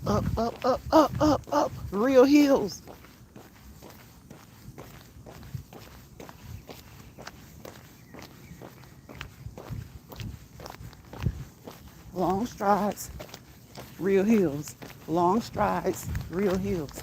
up, up, up, up, up, up. Real hills. Long strides, real hills. Long strides, real hills.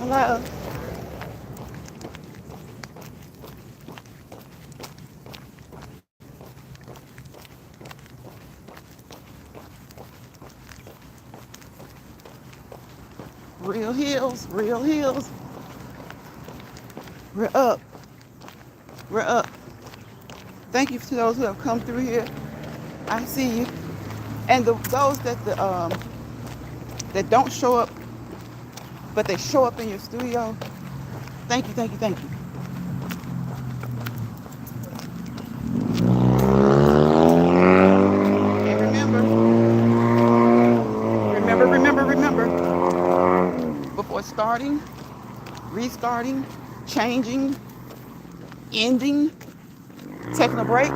Hello. Real hills, real hills. We're up. We're up. Thank you to those who have come through here. I see you. And those that don't show up, but they show up in your studio, thank you, thank you, thank you. And remember, before starting, restarting, changing, ending, taking a break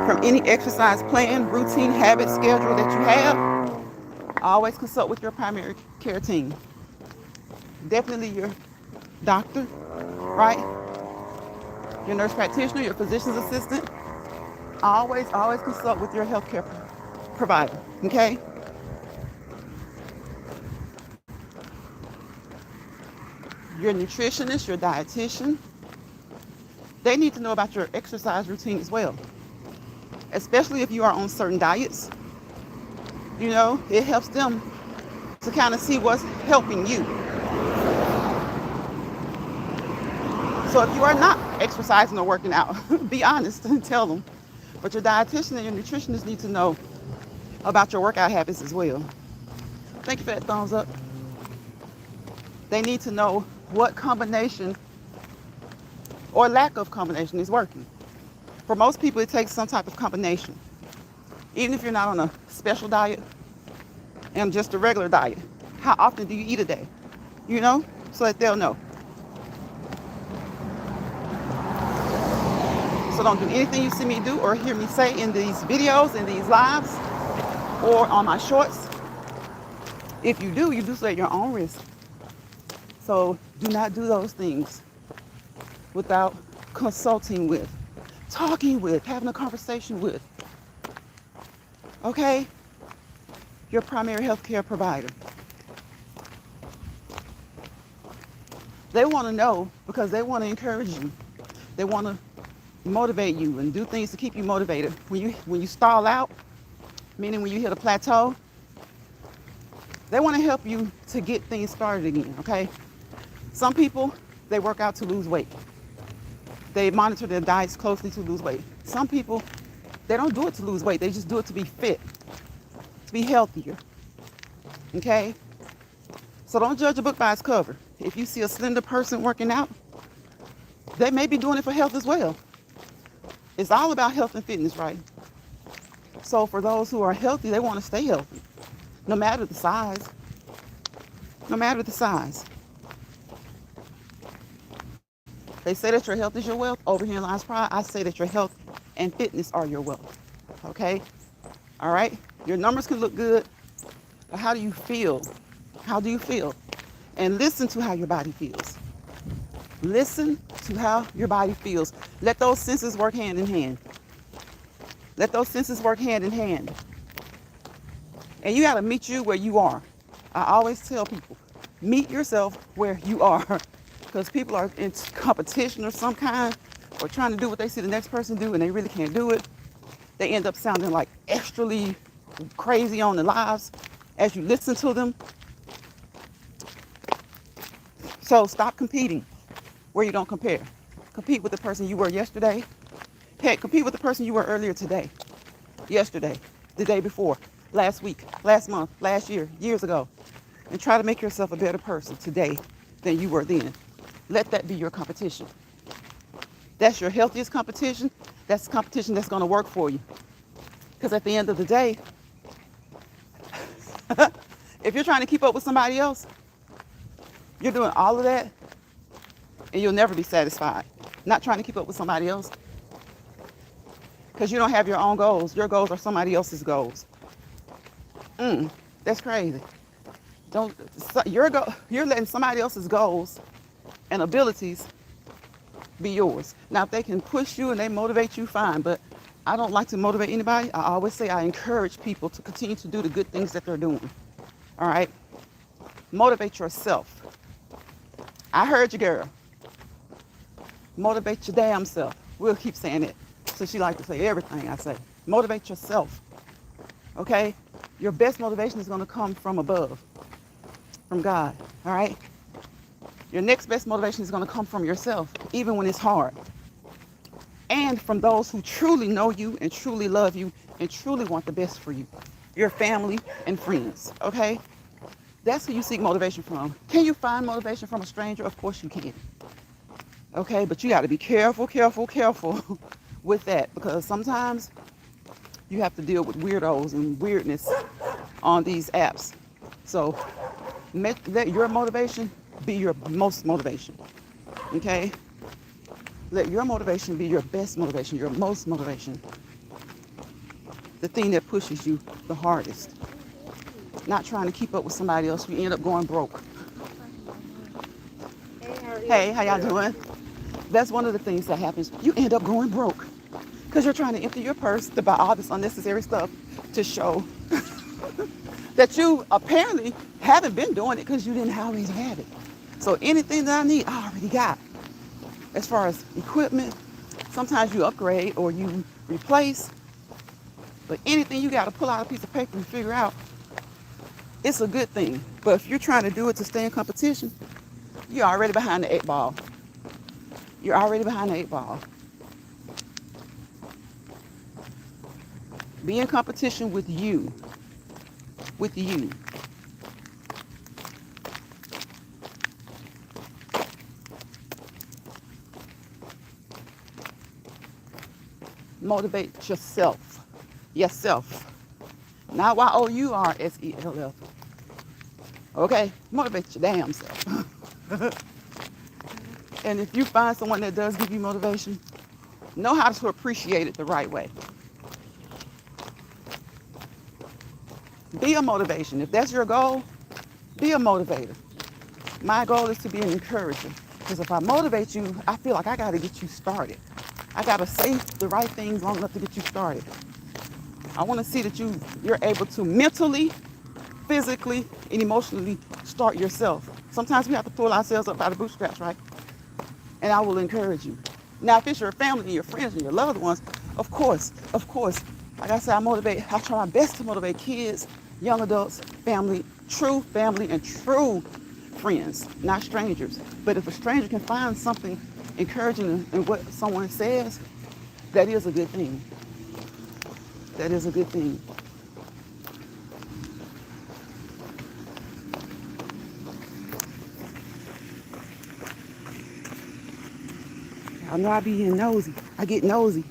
from any exercise plan, routine, habit, schedule that you have, always consult with your primary care team. Definitely your doctor, right? Your nurse practitioner, your physician's assistant. Always consult with your healthcare provider, okay? Your nutritionist, your dietitian, they need to know about your exercise routine as well, especially if you are on certain diets. You know, it helps them to kind of see what's helping you. So if you are not exercising or working out, be honest and tell them. But your dietitian and your nutritionist need to know about your workout habits as well. Thank you for that thumbs up. They need to know what combination or lack of combination is working. For most people, it takes some type of combination. Even if you're not on a special diet and just a regular diet, how often do you eat a day? You know, so that they'll know. So don't do anything you see me do or hear me say in these videos, in these lives, or on my shorts. If you do so at your own risk. So do not do those things without consulting with, talking with, having a conversation with, okay, your primary healthcare provider. They want to know because they want to encourage you. They want to motivate you and do things to keep you motivated. When you stall out, meaning when you hit a plateau, they want to help you to get things started again, okay? Some people, they work out to lose weight. They monitor their diets closely to lose weight. Some people, they don't do it to lose weight. They just do it to be fit, to be healthier, okay? So don't judge a book by its cover. If you see a slender person working out, they may be doing it for health as well. It's all about health and fitness, right? So for those who are healthy, they want to stay healthy, no matter the size. No matter the size. They say that your health is your wealth. Over here in Lions Pride, I say that your health and fitness are your wealth. Okay? All right? Your numbers can look good, but how do you feel? How do you feel? And listen to how your body feels. Listen to how your body feels. Let those senses work hand in hand. Let those senses work hand in hand. And you got to meet you where you are. I always tell people, meet yourself where you are. Because people are in competition of some kind or trying to do what they see the next person do and they really can't do it. They end up sounding like extrally crazy on their lives as you listen to them. So stop competing where you don't compare. Compete with the person you were yesterday. Heck, compete with the person you were earlier today, yesterday, the day before, last week, last month, last year, years ago. And try to make yourself a better person today than you were then. Let that be your competition. That's your healthiest competition. That's the competition that's going to work for you. Because at the end of the day, if you're trying to keep up with somebody else, you're doing all of that and you'll never be satisfied. Not trying to keep up with somebody else. Because you don't have your own goals. Your goals are somebody else's goals. That's crazy. You're letting somebody else's goals and abilities be yours. Now, if they can push you and they motivate you, fine. But I don't like to motivate anybody. I always say I encourage people to continue to do the good things that they're doing. All right? Motivate yourself. I heard you, girl. Motivate your damn self. We'll keep saying it. So she likes to say everything I say. Motivate yourself. Okay? Your best motivation is going to come from above, from God. All right? Your next best motivation is going to come from yourself, even when it's hard. and from those who truly know you and truly love you and truly want the best for you, your family and friends. Okay? That's who you seek motivation from. Can you find motivation from a stranger? Of course you can. Okay? But you got to be careful, careful, careful with that, because sometimes you have to deal with weirdos and weirdness on these apps. So let your motivation be your most motivation. Okay? Let your motivation be your best motivation, your most motivation. The thing that pushes you the hardest. Not trying to keep up with somebody else. You end up going broke. Hey, how y'all doing? That's one of the things that happens. You end up going broke because you're trying to empty your purse to buy all this unnecessary stuff to show that you apparently haven't been doing it because you didn't always have it. So anything that I need, I already got. As far as equipment, sometimes you upgrade or you replace, but anything you got to pull out a piece of paper and figure out, it's a good thing. But if you're trying to do it to stay in competition, you're already behind the eight ball. You're already behind the eight ball. Be in competition with you. With you. Motivate yourself. Yourself. Not YOURSELF. Okay? Motivate your damn self. And if you find someone that does give you motivation, know how to appreciate it the right way. Be a motivation. If that's your goal, be a motivator. My goal is to be an encourager. Because if I motivate you, I feel like I got to get you started. I got to say the right things long enough to get you started. I want to see that you're able to mentally, physically, and emotionally start yourself. Sometimes we have to pull ourselves up by the bootstraps, right? And I will encourage you. Now, if it's your family and your friends and your loved ones, of course, like I said, I try my best to motivate kids, young adults, family, and true friends, not strangers. But if a stranger can find something encouraging in what someone says, that is a good thing. That is a good thing. I know I be getting nosy. I get nosy.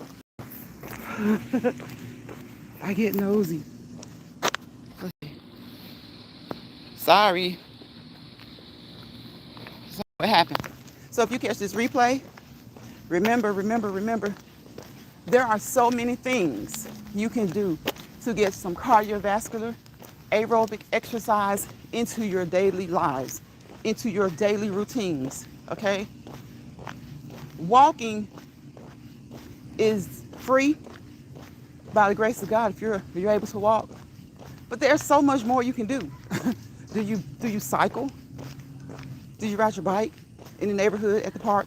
I get nosy. Sorry. What happened? So if you catch this replay, remember, there are so many things you can do to get some cardiovascular aerobic exercise into your daily lives, into your daily routines, okay? Walking is free by the grace of God if you're able to walk. But there's so much more you can do. Do you cycle? Do you ride your bike in the neighborhood, at the park?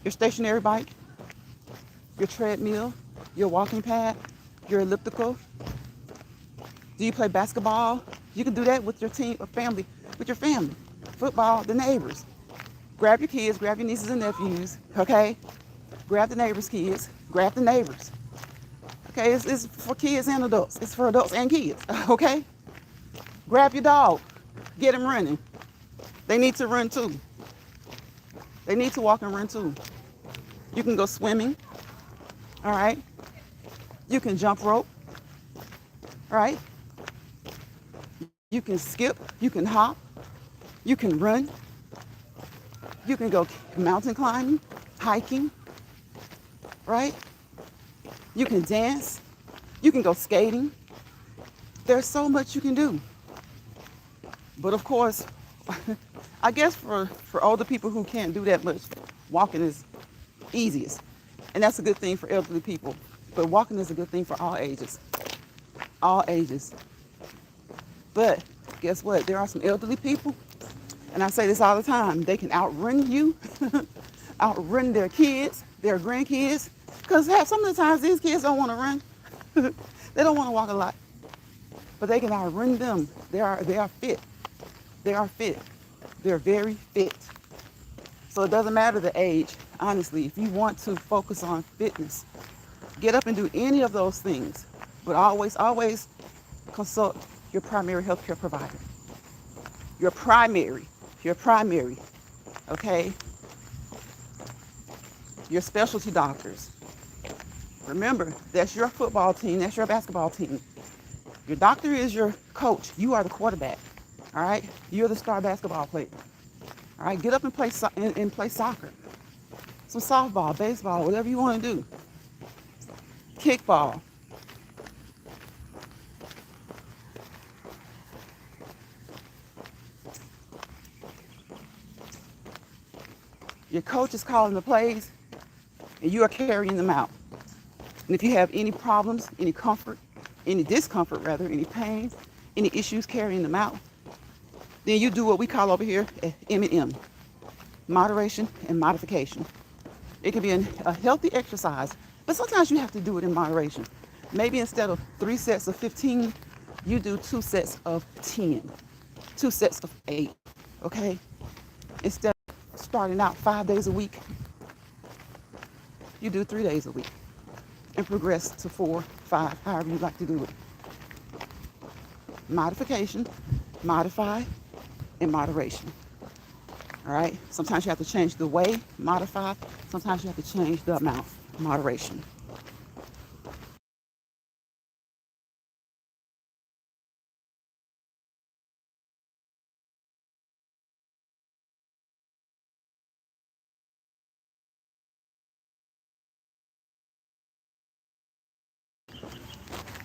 Your stationary bike? Your treadmill? Your walking pad? Your elliptical? Do you play basketball? You can do that with your team or family, with your family. Football, the neighbors. Grab your kids, grab your nieces and nephews, okay? Grab the neighbors' kids, grab the neighbors. Okay, it's for kids and adults. It's for adults and kids, okay? Grab your dog, get him running. They need to run too. They need to walk and run too. You can go swimming, all right? You can jump rope, all right? You can skip, you can hop, you can run. You can go mountain climbing, hiking, right? You can dance. You can go skating. There's so much you can do. But of course, I guess for older people who can't do that much, walking is easiest. And that's a good thing for elderly people. But walking is a good thing for all ages. All ages. But guess what? There are some elderly people, and I say this all the time, they can outrun you, outrun their kids, their grandkids. Because some of the times these kids don't want to run. They don't want to walk a lot. But they can outrun them. They are fit. They are fit. They're very fit. So it doesn't matter the age, honestly. If you want to focus on fitness, get up and do any of those things. But always, always consult your primary healthcare provider. Your primary, okay? Your specialty doctors. Remember, that's your football team, that's your basketball team. Your doctor is your coach. You are the quarterback. All right? You're the star basketball player. All right? Get up and play soccer. Some softball, baseball, whatever you want to do. Kickball. Your coach is calling the plays, and you are carrying them out. And if you have any problems, any discomfort rather, any pain, any issues carrying them out, then you do what we call over here M&M, moderation and modification. It can be a healthy exercise, but sometimes you have to do it in moderation. Maybe instead of 3 sets of 15, you do 2 sets of 10, 2 sets of 8, okay? Instead of starting out 5 days a week, you do 3 days a week and progress to 4, 5, however you like to do it. Modification, modify, and moderation. All right? Sometimes you have to change the way, modify. Sometimes you have to change the amount, moderation.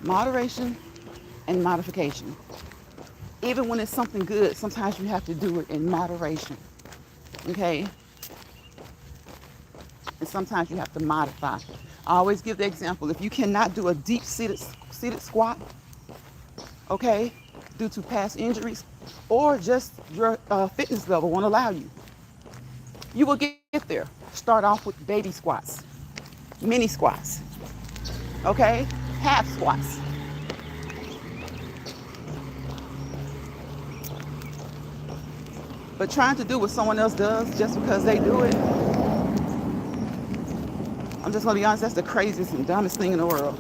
Moderation and modification. Even when it's something good, sometimes you have to do it in moderation. Okay? And sometimes you have to modify. I always give the example. If you cannot do a deep seated squat, okay, due to past injuries, or just your fitness level won't allow you, you will get there. Start off with baby squats, mini squats, okay, half squats. But trying to do what someone else does just because they do it, I'm just gonna be honest, that's the craziest and dumbest thing in the world.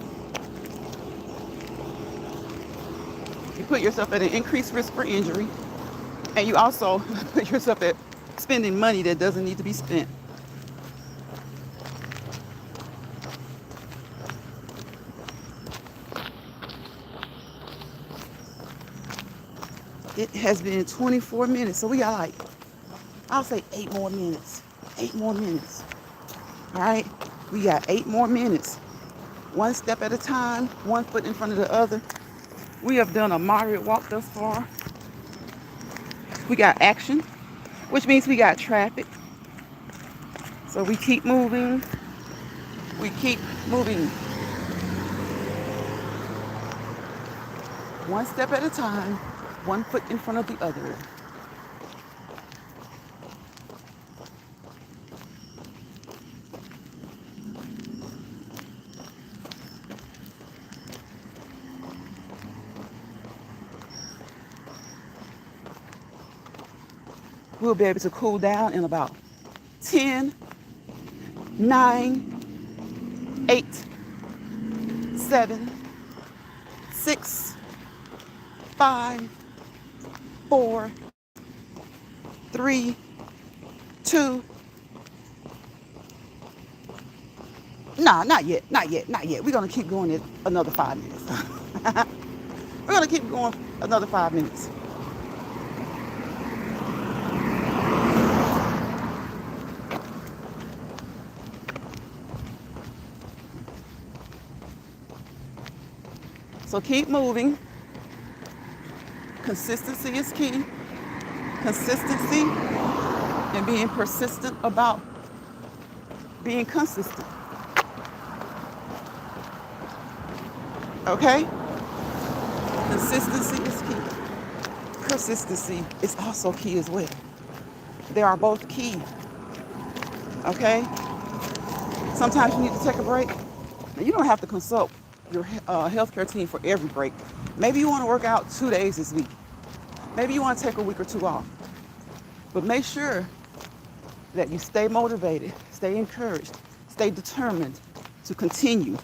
You put yourself at an increased risk for injury, and you also put yourself at spending money that doesn't need to be spent. It has been 24 minutes, so we got like, I'll say 8 more minutes. 8 more minutes. All right? We got 8 more minutes. One step at a time, one foot in front of the other. We have done a moderate walk thus far. We got action, which means we got traffic. So we keep moving. We keep moving. One step at a time, one foot in front of the other. We'll be able to cool down in about 10, 9, 8, 7, 6, 5, 4, 3, 2. Nah, not yet. We're gonna keep going it another 5 minutes. We're gonna keep going another 5 minutes. So keep moving. Consistency is key. Consistency and being persistent about being consistent. Okay? Consistency is key. Persistency is also key as well. They are both key. Okay? Sometimes you need to take a break. Now, you don't have to consult your healthcare team for every break. Maybe you want to work out 2 days this week. Maybe you want to take a week or 2 off. But make sure that you stay motivated, stay encouraged, stay determined to continue,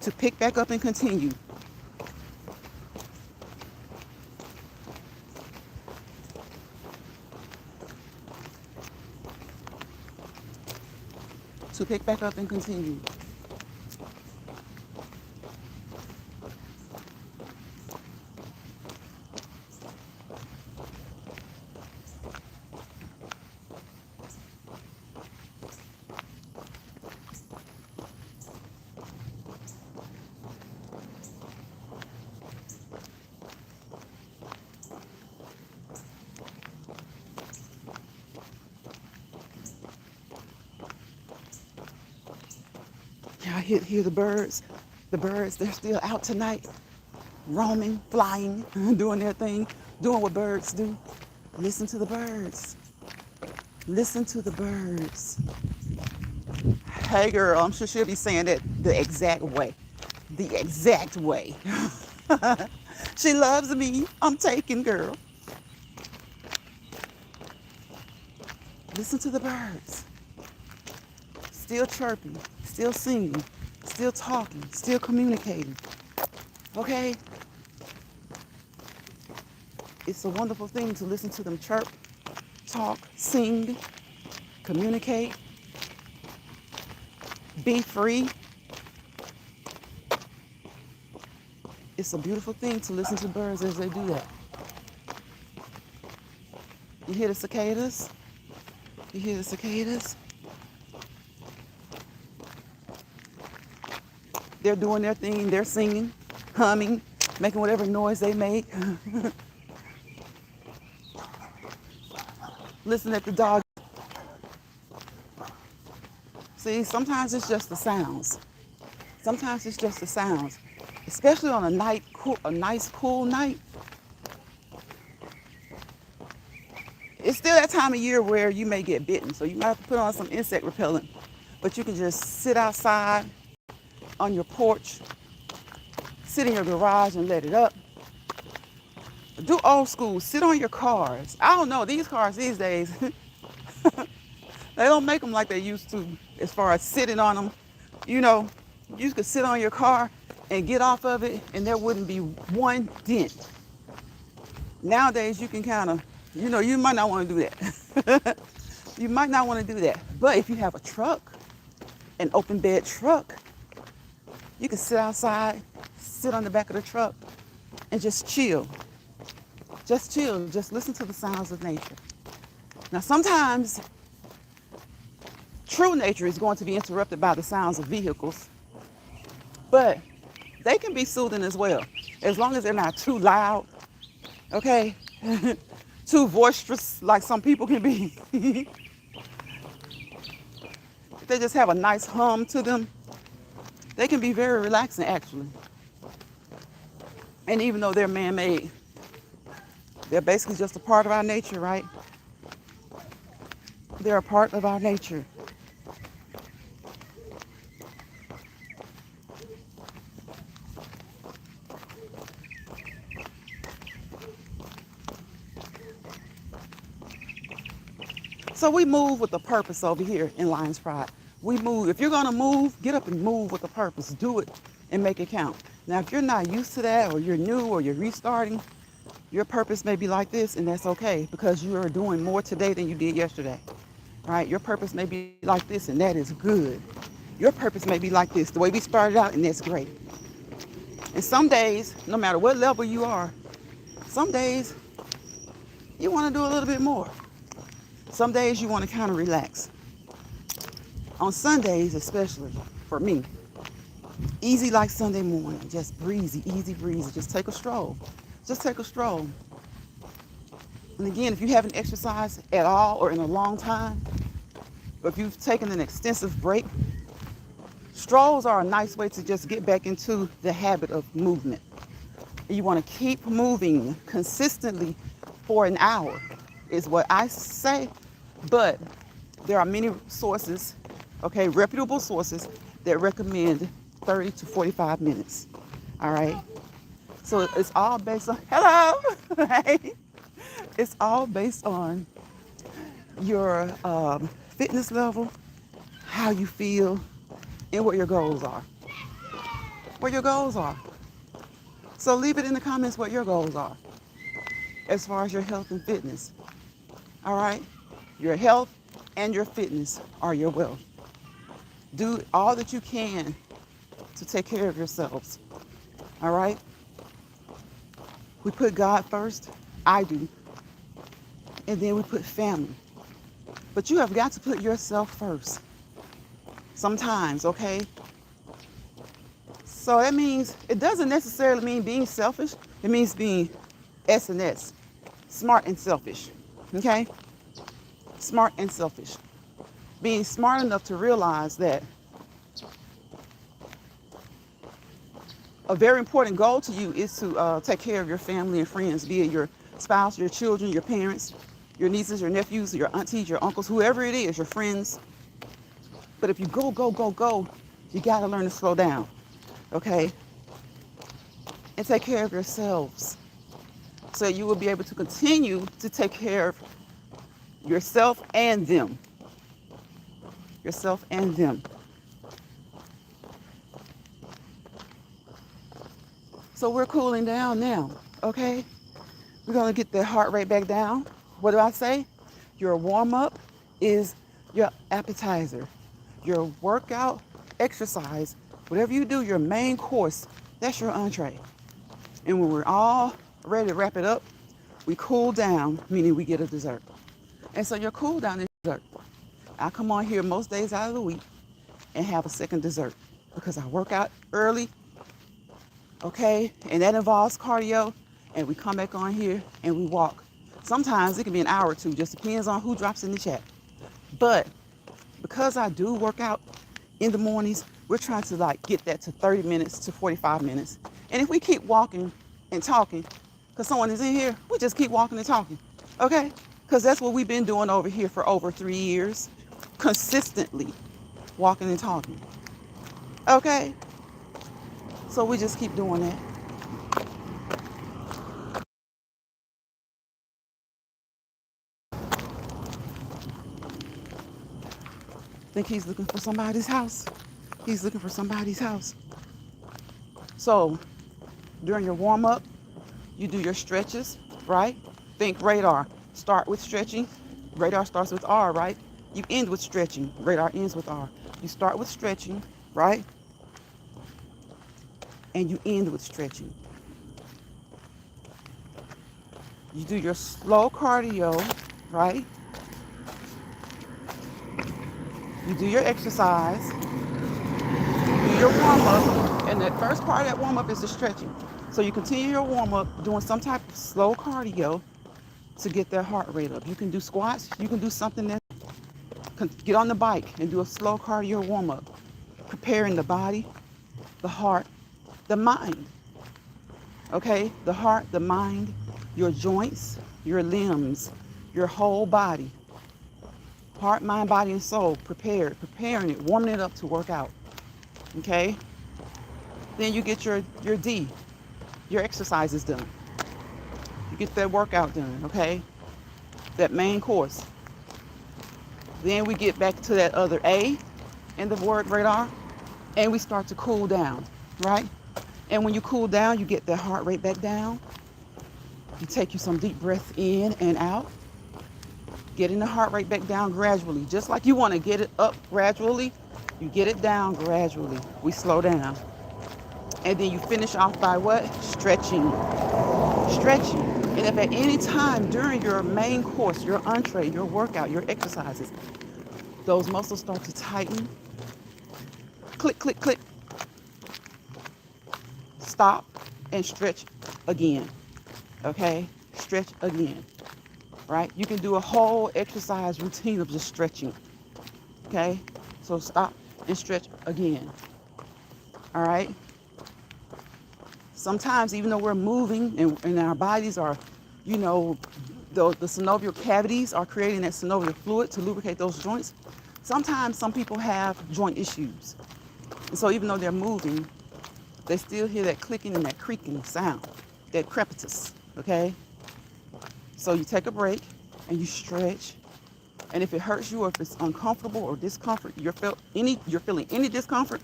to pick back up and continue. To pick back up and continue. Yeah, I hear the birds. The birds, they're still out tonight, roaming, flying, doing their thing, doing what birds do. Listen to the birds. Listen to the birds. Hey girl, I'm sure she'll be saying that the exact way. The exact way. She loves me. I'm taken, girl. Listen to the birds. Still chirping, still singing, still talking, still communicating. Okay? It's a wonderful thing to listen to them chirp, talk, sing, communicate, be free. It's a beautiful thing to listen to birds as they do that. You hear the cicadas? You hear the cicadas? They're doing their thing, they're singing, humming, making whatever noise they make. Listen at the dog. See, sometimes it's just the sounds. Sometimes it's just the sounds. Especially on a nice cool night. It's still that time of year where you may get bitten, so you might have to put on some insect repellent. But you can just sit outside on your porch, sit in your garage and let it up. Do old school, sit on your cars. I don't know, these cars these days, they don't make them like they used to as far as sitting on them. You know, you could sit on your car and get off of it and there wouldn't be one dent. Nowadays you can kind of, you might not want to do that. You might not want to do that. But if you have a truck, an open bed truck, you can sit outside, sit on the back of the truck and just chill. Just chill, just listen to the sounds of nature. Now sometimes true nature is going to be interrupted by the sounds of vehicles, but they can be soothing as well, as long as they're not too loud, okay? Too boisterous like some people can be. If they just have a nice hum to them, they can be very relaxing actually. And even though they're man-made, they're basically just a part of our nature, right? They're a part of our nature. So we move with a purpose over here in Lions Pride. We move. If you're going to move, get up and move with a purpose. Do it and make it count. Now, if you're not used to that, or you're new, or you're restarting, your purpose may be like this, and that's okay, because you are doing more today than you did yesterday, right? Your purpose may be like this, and that is good. Your purpose may be like this, the way we started out, and that's great. And some days, no matter what level you are, some days you want to do a little bit more. Some days you want to kind of relax. On Sundays, especially for me, easy like Sunday morning, just breezy, easy breezy. Just take a stroll. Just take a stroll. And again, if you haven't exercised at all or in a long time, or if you've taken an extensive break, strolls are a nice way to just get back into the habit of movement. And you want to keep moving consistently for an hour, is what I say. But there are many sources, okay, reputable sources that recommend 30 to 45 minutes. All right. So it's all based on, hello, hey. It's all based on your fitness level, how you feel, and what your goals are. What your goals are. So leave it in the comments what your goals are as far as your health and fitness. All right? Your health and your fitness are your wealth. Do all that you can to take care of yourselves. All right? We put God first. I do. And then we put family. But you have got to put yourself first. Sometimes, okay? So that means, it doesn't necessarily mean being selfish. It means being S&S, smart and selfish. Okay? Smart and selfish. Being smart enough to realize that a very important goal to you is to take care of your family and friends, be it your spouse, your children, your parents, your nieces, your nephews, your aunties, your uncles, whoever it is, your friends. But if you go, go, go, go, you got to learn to slow down, okay? And take care of yourselves so you will be able to continue to take care of yourself and them. Yourself and them. So we're cooling down now, okay? We're going to get the heart rate back down. What do I say? Your warm-up is your appetizer. Your workout, exercise, whatever you do, your main course, that's your entree. And when we're all ready to wrap it up, we cool down, meaning we get a dessert. And so your cool down is dessert. I come on here most days out of the week and have a second dessert because I work out early, okay? And that involves cardio. And we come back on here and we walk. Sometimes it can be an hour or two, just depends on who drops in the chat. But because I do work out in the mornings, we're trying to like get that to 30 minutes to 45 minutes. And if we keep walking and talking, because someone is in here, we just keep walking and talking, okay? Because that's what we've been doing over here for over 3 years, consistently walking and talking, okay? So we just keep doing that. Think he's looking for somebody's house. He's looking for somebody's house. So during your warm up, you do your stretches, right? Think radar. Start with stretching. Radar starts with R, right? You end with stretching. Radar ends with R. You start with stretching, right? And you end with stretching. You do your slow cardio, right? You do your exercise. Do your warm up. And that first part of that warm up is the stretching. So you continue your warm up doing some type of slow cardio to get that heart rate up. You can do squats. You can do something that get on the bike and do a slow cardio warm up, preparing the body, the heart, the mind. Okay? The heart, the mind, your joints, your limbs, your whole body. Heart, mind, body, and soul preparing it, warming it up to work out. Okay? Then you get your D, your exercises done. You get that workout done, okay? That main course. Then we get back to that other A in the word radar, and we start to cool down, right? And when you cool down, you get that heart rate back down. You take you some deep breaths in and out. Getting the heart rate back down gradually. Just like you want to get it up gradually, you get it down gradually. We slow down. And then you finish off by what? Stretching. Stretching. And if at any time during your main course, your entree, your workout, your exercises, those muscles start to tighten, click, click, click, stop and stretch again. Okay? Stretch again. Right? You can do a whole exercise routine of just stretching. Okay? So stop and stretch again. All right? Sometimes, even though we're moving and our bodies are, you know, the synovial cavities are creating that synovial fluid to lubricate those joints, sometimes some people have joint issues. And so even though they're moving, they still hear that clicking and that creaking sound, that crepitus, okay? So you take a break and you stretch And if it hurts you or if it's uncomfortable or discomfort, you're feeling any discomfort,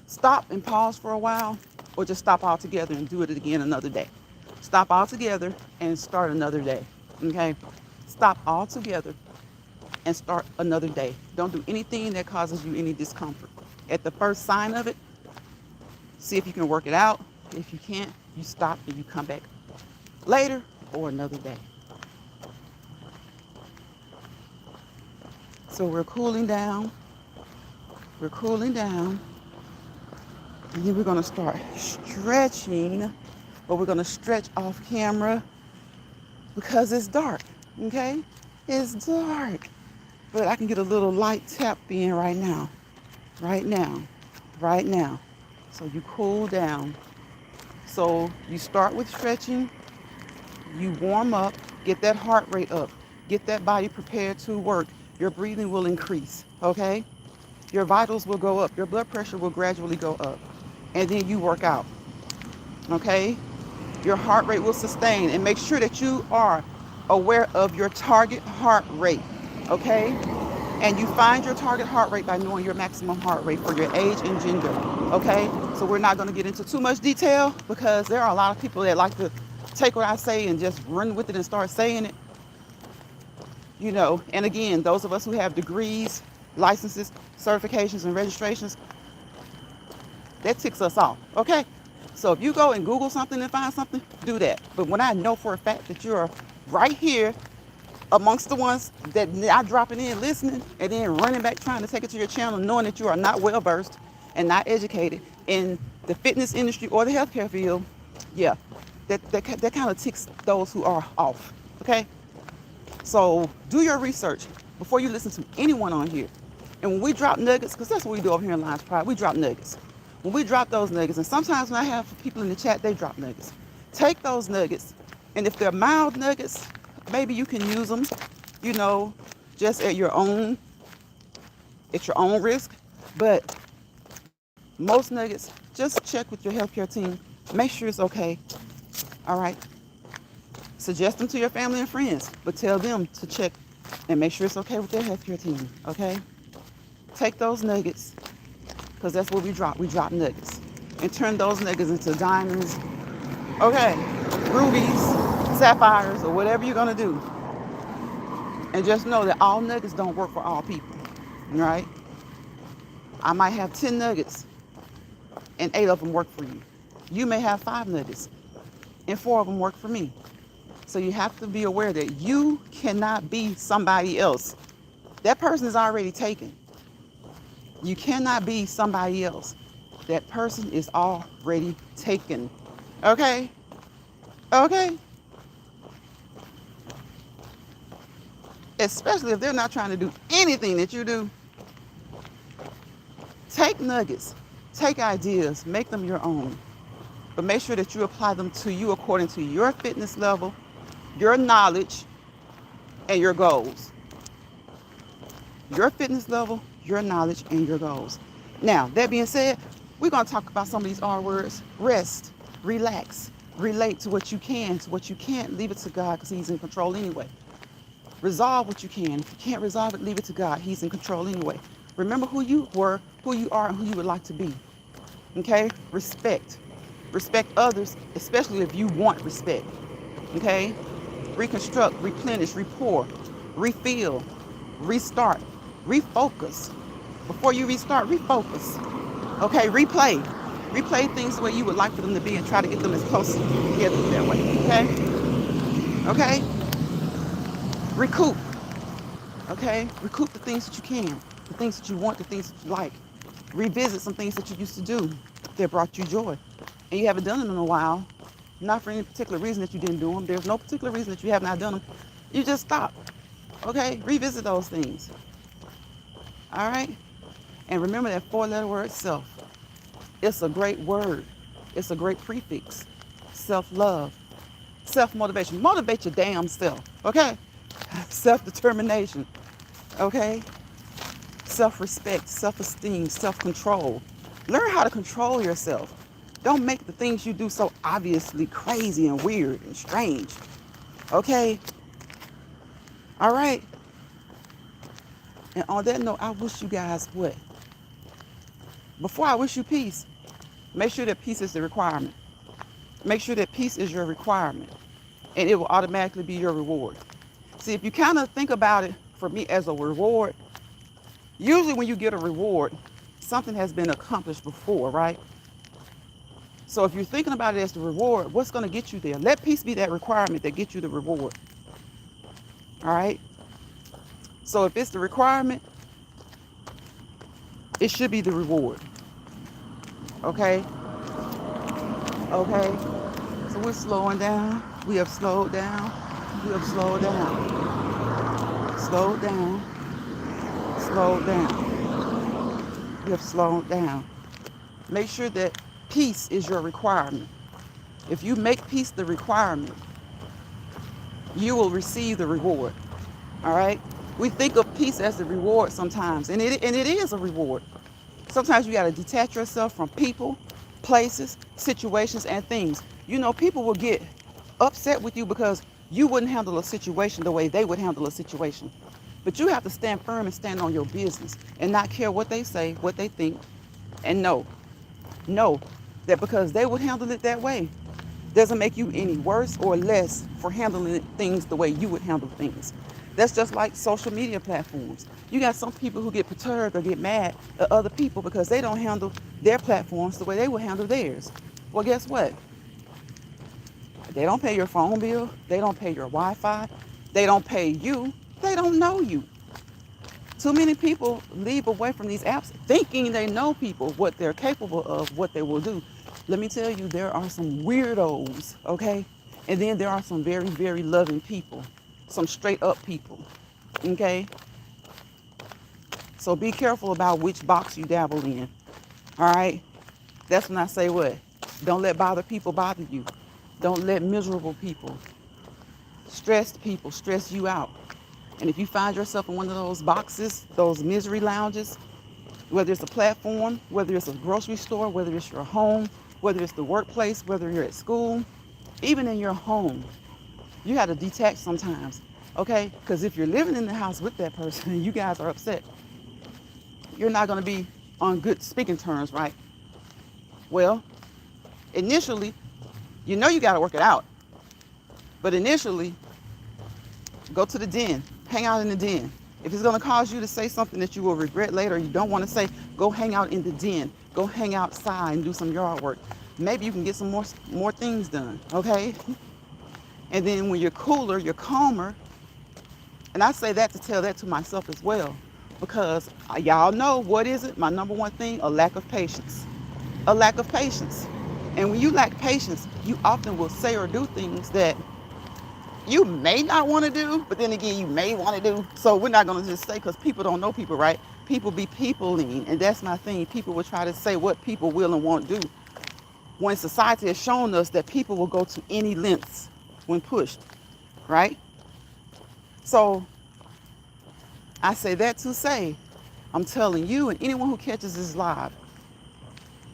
stop and pause for a while, or just stop altogether and do it again another day. Stop altogether and start another day. Okay? Stop altogether and start another day. Don't do anything that causes you any discomfort. At the first sign of it, see if you can work it out. If you can't, you stop and you come back later or another day. So we're cooling down. We're cooling down. And then we're going to start stretching, but we're going to stretch off camera because it's dark. Okay? It's dark. But I can get a little light tap in right now. Right now. Right now. So you cool down. So you start with stretching. You warm up. Get that heart rate up. Get that body prepared to work. Your breathing will increase. Okay? Your vitals will go up. Your blood pressure will gradually go up. And then you work out. Okay? Your heart rate will sustain. And make sure that you are aware of your target heart rate. Okay? And you find your target heart rate by knowing your maximum heart rate for your age and gender. Okay? So we're not going to get into too much detail because there are a lot of people that like to take what I say and just run with it and start saying it. You know, and again, those of us who have degrees, licenses, certifications, and registrations, that ticks us off. Okay? So if you go and Google something and find something, do that. But when I know for a fact that you're right here amongst the ones that are dropping in, listening, and then running back trying to take it to your channel, knowing that you are not well versed and not educated in the fitness industry or the healthcare field, yeah, that kind of ticks those who are off. Okay? So do your research before you listen to anyone on here. And when we drop nuggets, because that's what we do over here in Lions Pride, we drop nuggets. When we drop those nuggets, and sometimes when I have people in the chat, they drop nuggets. Take those nuggets, and if they're mild nuggets, maybe you can use them, you know, just at your own risk. But most nuggets, just check with your healthcare team. Make sure it's okay. All right. Suggest them to your family and friends, but tell them to check and make sure it's okay with their healthcare team. Okay. Take those nuggets, because that's what we drop. We drop nuggets and turn those nuggets into diamonds. Okay. Rubies, sapphires, or whatever you're going to do. And just know that all nuggets don't work for all people, right? I might have 10 nuggets and 8 of them work for you. You may have 5 nuggets and 4 of them work for me. So you have to be aware that you cannot be somebody else. That person is already taken. You cannot be somebody else. That person is already taken. Okay? Okay? Especially if they're not trying to do anything that you do. Take nuggets, take ideas, make them your own. But make sure that you apply them to you according to your fitness level, your knowledge, and your goals. Your fitness level, your knowledge, and your goals. Now, that being said, we're going to talk about some of these R words. Rest, relax, relate to what you can. To what you can't, leave it to God because He's in control anyway. Resolve what you can. If you can't resolve it, leave it to God. He's in control anyway. Remember who you were, who you are, and who you would like to be. Okay? Respect. Respect others, especially if you want respect. Okay? Reconstruct, replenish, rapport, refill, restart, refocus. Before you restart, refocus. Okay? Replay. Replay things the way you would like for them to be and try to get them as close together that way. Okay? Okay? Recoup. Okay? Recoup the things that you can, the things that you want, the things that you like. Revisit some things that you used to do that brought you joy. And you haven't done them in a while. Not for any particular reason that you didn't do them. There's no particular reason that you have not done them. You just stop. Okay? Revisit those things. All right? And remember that 4-letter word, self. It's a great word. It's a great prefix. Self-love. Self-motivation. Motivate your damn self. Okay? Self-determination. Okay? Self-respect, self-esteem, self-control. Learn how to control yourself. Don't make the things you do so obviously crazy and weird and strange. Okay? All right? And on that note, I wish you guys what? Before I wish you peace, make sure that peace is the requirement. Make sure that peace is your requirement, and it will automatically be your reward. See, if you kind of think about it for me as a reward, usually when you get a reward, something has been accomplished before, right? So if you're thinking about it as the reward, what's going to get you there? Let peace be that requirement that gets you the reward. All right? So if it's the requirement, it should be the reward. Okay? Okay? So we're slowing down. We have slowed down. We have slowed down. Slowed down. Slowed down. We have slowed down. Make sure that peace is your requirement. If you make peace the requirement, you will receive the reward. All right? We think of peace as the reward sometimes, and it is a reward. Sometimes you got to detach yourself from people, places, situations, and things. You know, people will get upset with you because you wouldn't handle a situation the way they would handle a situation. But you have to stand firm and stand on your business and not care what they say, what they think, and know that because they would handle it that way doesn't make you any worse or less for handling things the way you would handle things. That's just like social media platforms. You got some people who get perturbed or get mad at other people because they don't handle their platforms the way they would handle theirs. Well, guess what? They don't pay your phone bill. They don't pay your Wi-Fi. They don't pay you. They don't know you. Too many people leave away from these apps thinking they know people, what they're capable of, what they will do. Let me tell you, there are some weirdos, okay? And then there are some very, very loving people, some straight up people, okay? So be careful about which box you dabble in, all right? That's when I say what? Don't let bother people bother you. Don't let miserable people, stressed people stress you out. And if you find yourself in one of those boxes, those misery lounges, whether it's a platform, whether it's a grocery store, whether it's your home, whether it's the workplace, whether you're at school, even in your home, you got to detach sometimes, okay? Because if you're living in the house with that person and you guys are upset, you're not going to be on good speaking terms, right? Well, initially, you know you got to work it out. But initially, go to the den. Hang out in the den. If it's going to cause you to say something that you will regret later, you don't want to say, go hang out in the den. Go hang outside and do some yard work. Maybe you can get some more things done, okay? And then when you're cooler, you're calmer. And I say that to tell that to myself as well. Because y'all know, what is it? My number one thing, a lack of patience. A lack of patience. And when you lack patience, you often will say or do things that you may not want to do, but then again, you may want to do. So we're not going to just say, because people don't know people, right? People be peopling, and that's my thing. People will try to say what people will and won't do. When society has shown us that people will go to any lengths when pushed, right? So I say that to say, I'm telling you and anyone who catches this live,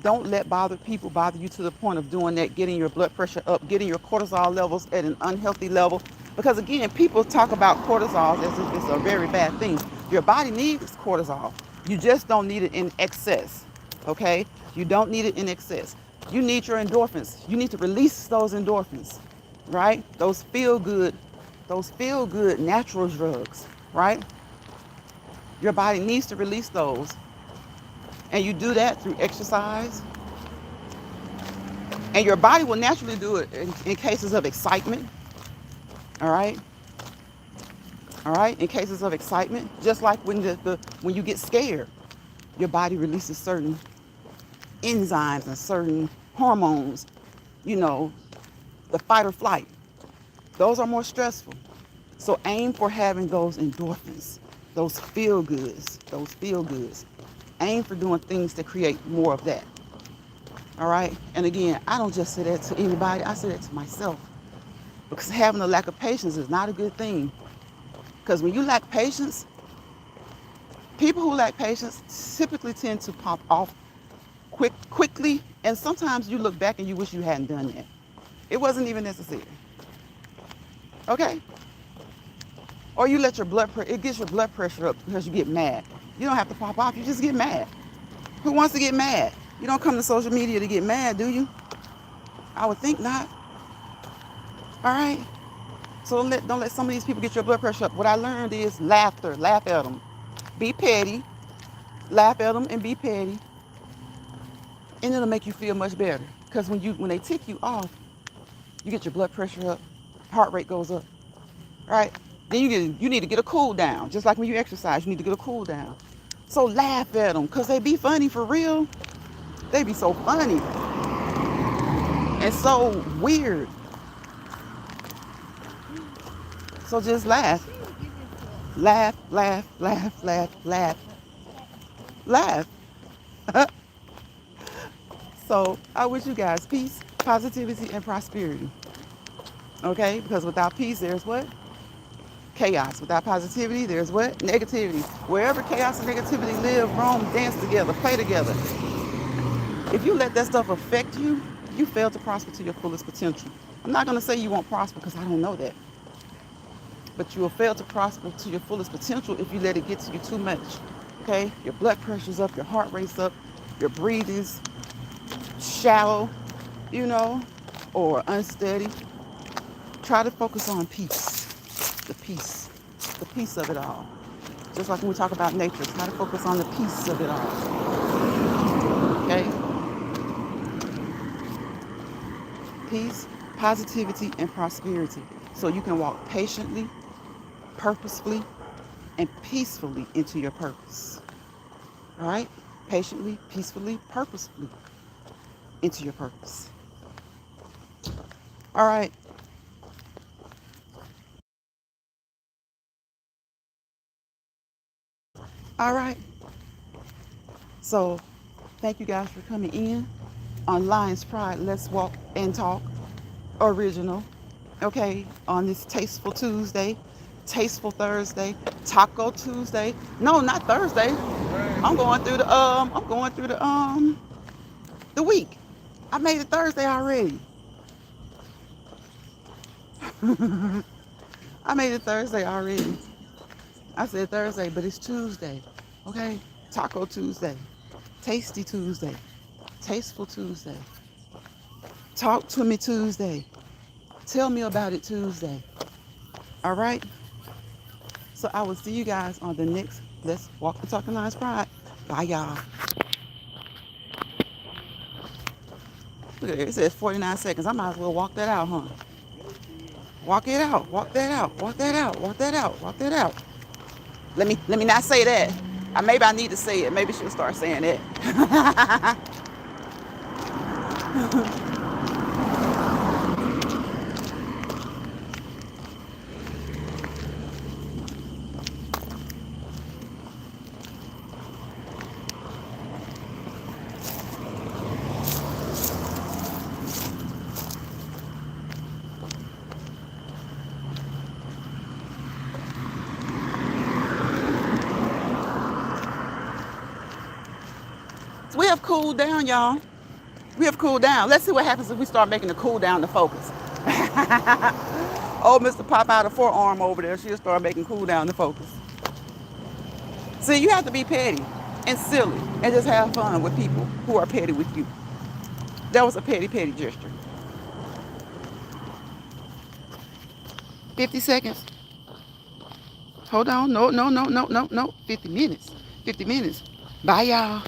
don't let people bother you to the point of doing that, getting your blood pressure up, getting your cortisol levels at an unhealthy level. Because again, people talk about cortisol as if it's a very bad thing. Your body needs cortisol. You just don't need it in excess, okay? You don't need it in excess. You need your endorphins. You need to release those endorphins, right? Those feel good natural drugs, right? Your body needs to release those. And you do that through exercise. And your body will naturally do it in cases of excitement. All right? All right? In cases of excitement. Just like when when you get scared, your body releases certain enzymes and certain hormones, you know, the fight or flight. Those are more stressful. So aim for having those endorphins, those feel goods, Aim for doing things to create more of that. All right? And again, I don't just say that to anybody. I say that to myself. Because having a lack of patience is not a good thing. Because when you lack patience, people who lack patience typically tend to pop off quickly. And sometimes you look back and you wish you hadn't done that. It wasn't even necessary. Okay? Or you let your blood pressure, it gets your blood pressure up because you get mad. You don't have to pop off, you just get mad. Who wants to get mad? You don't come to social media to get mad, do you? I would think not. All right? So don't let some of these people get your blood pressure up. What I learned is laughter. Laugh at them. Be petty. Laugh at them and be petty. And it'll make you feel much better. Because when they tick you off, you get your blood pressure up, heart rate goes up. All right? Then you need to get a cool down. Just like when you exercise, you need to get a cool down. So laugh at them because they be funny for real. They be so funny and so weird. So just laugh. Laugh, laugh, laugh, laugh, laugh, laugh. So I wish you guys peace, positivity, and prosperity. Okay? Because without peace, there's what? Chaos. Without positivity, there's what? Negativity. Wherever chaos and negativity live, roam, dance together, play together. If you let that stuff affect you, you fail to prosper to your fullest potential. I'm not going to say you won't prosper because I don't know that. But you will fail to prosper to your fullest potential if you let it get to you too much. Okay? Your blood pressure's up, your heart rate's up, your breathing's shallow, or unsteady. Try to focus on peace. The peace of it all. Just like when we talk about nature, try to focus on the peace of it all. Okay? Peace, positivity, and prosperity. So you can walk patiently, purposefully, and peacefully into your purpose. All right? Patiently, peacefully, purposefully into your purpose. All right. All right. So thank you guys for coming in on Lions Pride. Let's walk and talk original. Okay, on this Tasteful Tuesday, Tasteful Thursday, Taco Tuesday. No, not Thursday. I'm going through the week. I made it Thursday already. I made it Thursday already. I said Thursday, but it's Tuesday. Okay? Taco Tuesday, Tasty Tuesday, Tasteful Tuesday, Talk to Me Tuesday, Tell Me About It Tuesday. All right? So I will see you guys on the next Let's Walk the Talking Lions Pride. Bye, y'all. Look at it. It says 49 seconds. I might as well walk that out, huh? Walk it out. Walk that out. Walk that out. Walk that out. Walk that out. Let me not say that. Maybe I need to say it. Maybe she'll start saying that. We have cooled down, y'all. We have cooled down. Let's see what happens if we start making the cool down the focus. Oh, Mr. Pop out a forearm over there. She'll start making cool down the focus. See, you have to be petty and silly and just have fun with people who are petty with you. That was a petty gesture. 50 seconds. Hold on. No. 50 minutes. 50 minutes. Bye, y'all.